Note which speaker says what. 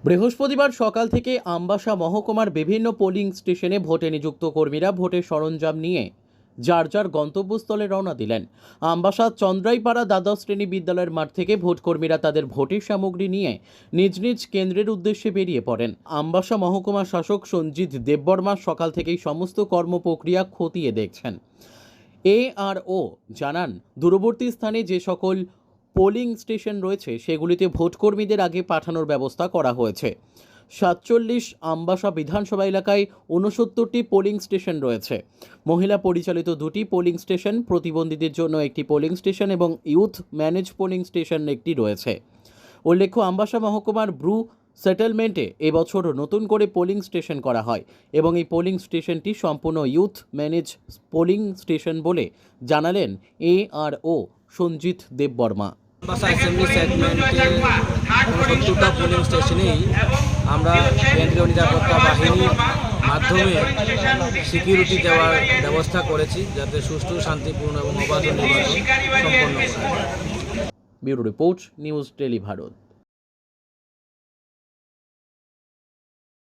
Speaker 1: বৃহস্পতিবার সকাল থেকে আমবাসা মহকুমার বিভিন্ন পোলিং স্টেশনে ভোটে নিযুক্ত কর্মীরা ভোটের সরঞ্জাম নিয়ে যার যার গন্তব্যস্থলে রওনা দিলেন। আমবাসা চন্দ্রাইপাড়া দ্বাদশ শ্রেণী বিদ্যালয়ের মাঠ থেকে ভোট কর্মীরা তাদের ভোটের সামগ্রী নিয়ে নিজ নিজ কেন্দ্রের উদ্দেশ্যে বেরিয়ে পড়েন। আমবাসা মহকুমা শাসক সঞ্জিত দেববর্মা সকাল থেকেই সমস্ত কর্মপ্রক্রিয়া খতিয়ে দেখছেন। ARO জানান, দূরবর্তী স্থানে যে সকল পোলিং স্টেশন রয়েছে সেগুলিতে ভোটকর্মীদের আগে পাঠানোর ব্যবস্থা করা হয়েছে। 47 আমবাসা বিধানসভা এলাকায় 69টি পোলিং স্টেশন রয়েছে। মহিলা পরিচালিত 2টি পোলিং স্টেশন, প্রতিবন্ধীদের জন্য একটি পোলিং স্টেশন এবং ইউথ ম্যানেজ পোলিং স্টেশন একটি রয়েছে। উল্লেখ্য, আমবাসা মহকুমার ব্রু সেটেলমেন্টে এবছর নতুন করে পোলিং স্টেশন করা হয় এবং এই পোলিং স্টেশনটি সম্পূর্ণ ইউথ ম্যানেজ পোলিং স্টেশন বলে জানালেন ARO সঞ্জিত দেববর্মা।
Speaker 2: আমবাসা অ্যাসেম্বলি সেগমেন্টে 69টা পোলিং স্টেশনেই আমরা কেন্দ্রীয় নিরাপত্তা বাহিনীর মাধ্যমে সিকিউরিটি দেওয়ার ব্যবস্থা করেছি, যাতে সুষ্ঠু, শান্তিপূর্ণ এবং অবাধ নির্বাচন সম্পন্ন হয়।
Speaker 1: Bureau report, news tele Bharat.